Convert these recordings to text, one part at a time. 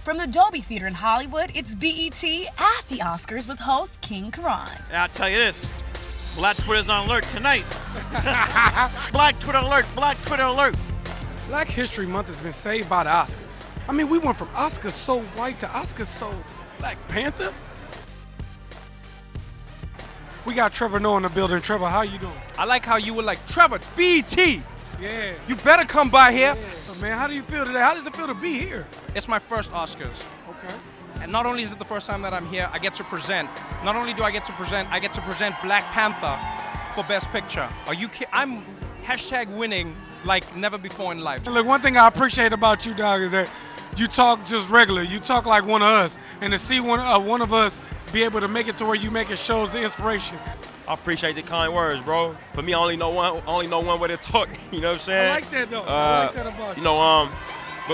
From the Dolby Theater in Hollywood, it's BET at the Oscars with host King Keraun. I'll tell you this, Black Twitter's on alert tonight. Black Twitter alert, Black Twitter alert. Black History Month has been saved by the Oscars. I mean, we went from Oscars so white to Oscars so Black Panther. We got Trevor Noah in the building. Trevor, how you doing? I like how you were like, Trevor, it's BET. Yeah. You better come by here. Yeah. So, man, how do you feel today? How does it feel to be here? It's my first Oscars. Okay. And not only is it the first time that I'm here, I get to present. Not only do I get to present Black Panther for Best Picture. Are you kidding? I'm #winning like never before in life. Look, one thing I appreciate about you, dog, is that you talk just regular. You talk like one of us. And to see one of us be able to make it to where you make it shows the inspiration. I appreciate the kind words, bro. For me, I only know one way to talk. You know what I'm saying? I like that though. I like that about you. You know,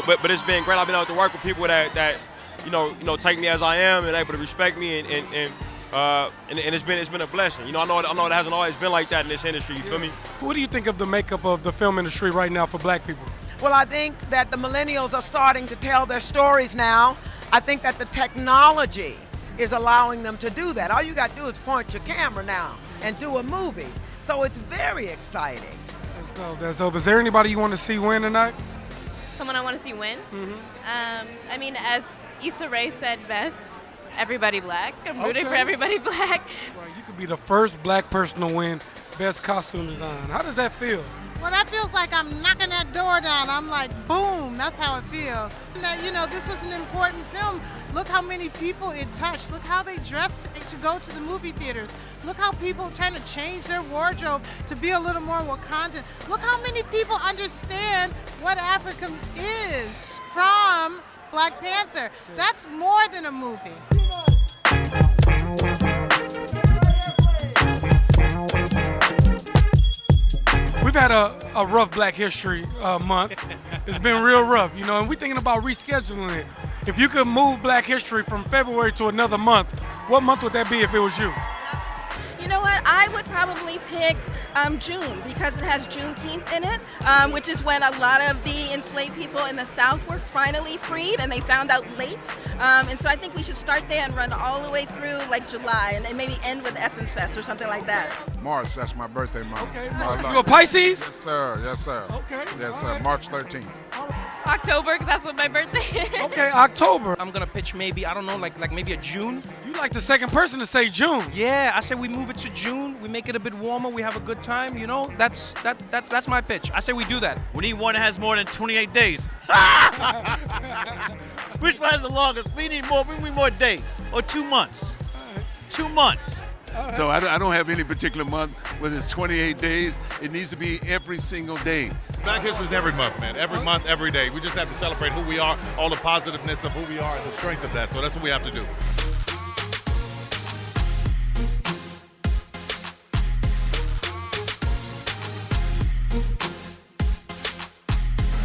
but it's been great. I've been able to work with people that you know take me as I am and able to respect me and it's been a blessing. You know, I know it hasn't always been like that in this industry. You feel me? What do you think of the makeup of the film industry right now for Black people? Well, I think that the millennials are starting to tell their stories now. I think that the technology is allowing them to do that. All you got to do is point your camera now and do a movie. So it's very exciting. That's dope. That's dope. Is there anybody you want to see win tonight? Someone I want to see win? Mm-hmm. I mean, as Issa Rae said best, everybody Black. I'm rooting for Okay. everybody Black. Right, you could be the first Black person to win Best Costume Design. How does that feel? Well, that feels like I'm knocking that door down. I'm like, boom, that's how it feels. And that, you know, this was an important film. Look how many people it touched. Look how they dressed to go to the movie theaters. Look how people trying to change their wardrobe to be a little more Wakandan. Look how many people understand what Africa is from Black Panther. That's more than a movie. We've had a rough Black History Month. It's been real rough, you know, and we're thinking about rescheduling it. If you could move Black History from February to another month, what month would that be if it was you? You know what? I would probably pick June because it has Juneteenth in it, which is when a lot of the enslaved people in the South were finally freed, and they found out late. And so I think we should start there and run all the way through like July, and maybe end with Essence Fest or something like that. March, that's my birthday month. Okay. You a Pisces? Yes, sir. Yes, sir. Okay. Yes, sir. Right. March 13th. October, because that's what my birthday is. Okay, October. I'm gonna pitch maybe, I don't know, like maybe a June. You like the second person to say June. Yeah, I say we move it to June. We make it a bit warmer. We have a good time. You know, that's my pitch. I say we do that. We need one that has more than 28 days. Which one has the longest? We need more days. Or 2 months. 2 months. So I don't have any particular month, whether it's 28 days. It needs to be every single day. Black History is every month, man. Every month, every day. We just have to celebrate who we are, all the positiveness of who we are, and the strength of that. So that's what we have to do.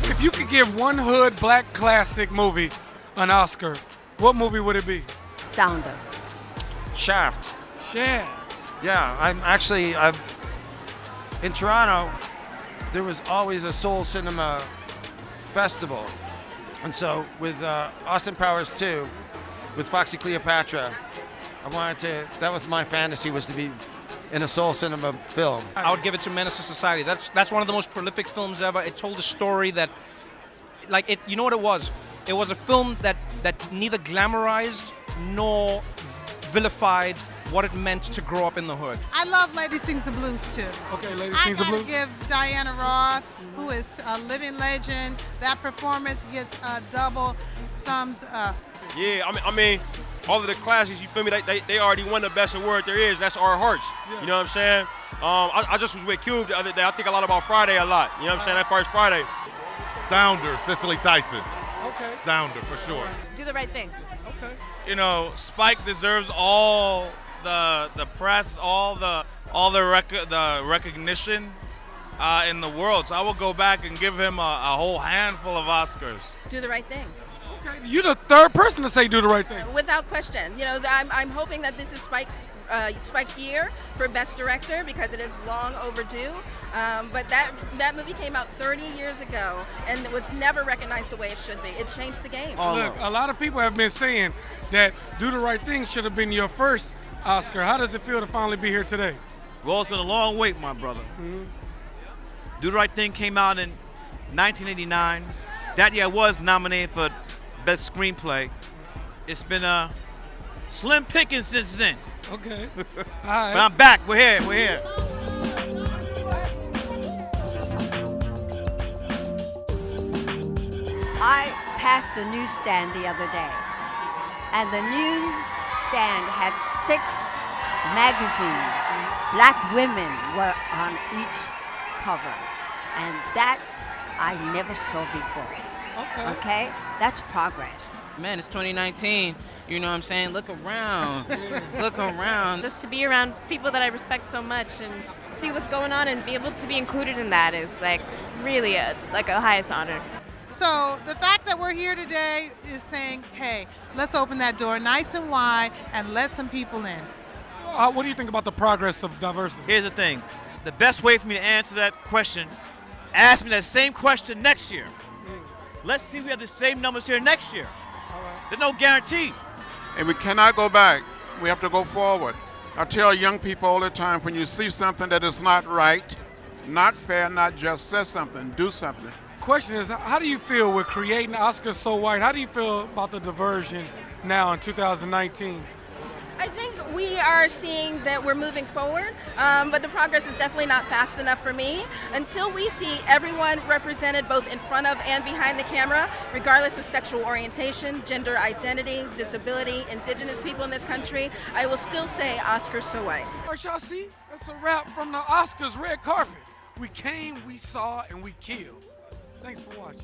If you could give one hood Black classic movie an Oscar, what movie would it be? Sounder. Shaft. Shaft. Yeah, I'm in Toronto. There was always a soul cinema festival, and so with Austin Powers 2, with Foxy Cleopatra, that was my fantasy, was to be in a soul cinema film. I would give it to Menace to Society. That's one of the most prolific films ever. It told a story that, like, it. You know what it was? It was a film that neither glamorized nor vilified what it meant to grow up in the hood. I love Lady Sings the Blues too. Okay, Lady Sings the Blues. I gotta give Diana Ross, who is a living legend, that performance gets a double thumbs up. Yeah, I mean, all of the classics, you feel me? They already won the best award there is. That's Our Hearts. Yeah. You know what I'm saying? I just was with Cube the other day. I think a lot about Friday a lot. You know what I'm saying? That first Friday. Sounder, Cicely Tyson. Okay. Sounder, for sure. Do the right thing. Okay. You know, Spike deserves all the press, all the recognition in the world. So I will go back and give him a whole handful of Oscars. Do the right thing. Okay, you're the third person to say do the right thing. Without question. You know, I'm hoping that this is Spike's Spike's year for Best Director because it is long overdue. But that movie came out 30 years ago and it was never recognized the way it should be. It changed the game. Look, a lot of people have been saying that Do the Right Thing should have been your first Oscar. How does it feel to finally be here today? Well, it's been a long wait, my brother. Mm-hmm. Do the Right Thing came out in 1989. That year I was nominated for Best Screenplay. It's been a slim pickings since then. Okay. All But right. I'm back. We're here. We're here. I passed a newsstand the other day, and the newsstand had 6 magazines. Black women were on each cover, and that I never saw before. Okay? That's progress. Man, it's 2019. You know what I'm saying? Look around. Look around. Just to be around people that I respect so much and see what's going on and be able to be included in that is like really a highest honor. So the fact that we're here today is saying, hey, let's open that door nice and wide and let some people in. What do you think about the progress of diversity? Here's the thing. The best way for me to answer that question, ask me that same question next year. Let's see if we have the same numbers here next year. There's no guarantee. And we cannot go back. We have to go forward. I tell young people all the time, when you see something that is not right, not fair, not just, say something, do something. Question is, how do you feel with creating Oscars So White? How do you feel about the diversion now in 2019? I think we are seeing that we're moving forward, but the progress is definitely not fast enough for me. Until we see everyone represented both in front of and behind the camera, regardless of sexual orientation, gender identity, disability, indigenous people in this country, I will still say Oscars So White. All right, y'all see? That's a wrap from the Oscars red carpet. We came, we saw, and we killed. Thanks for watching.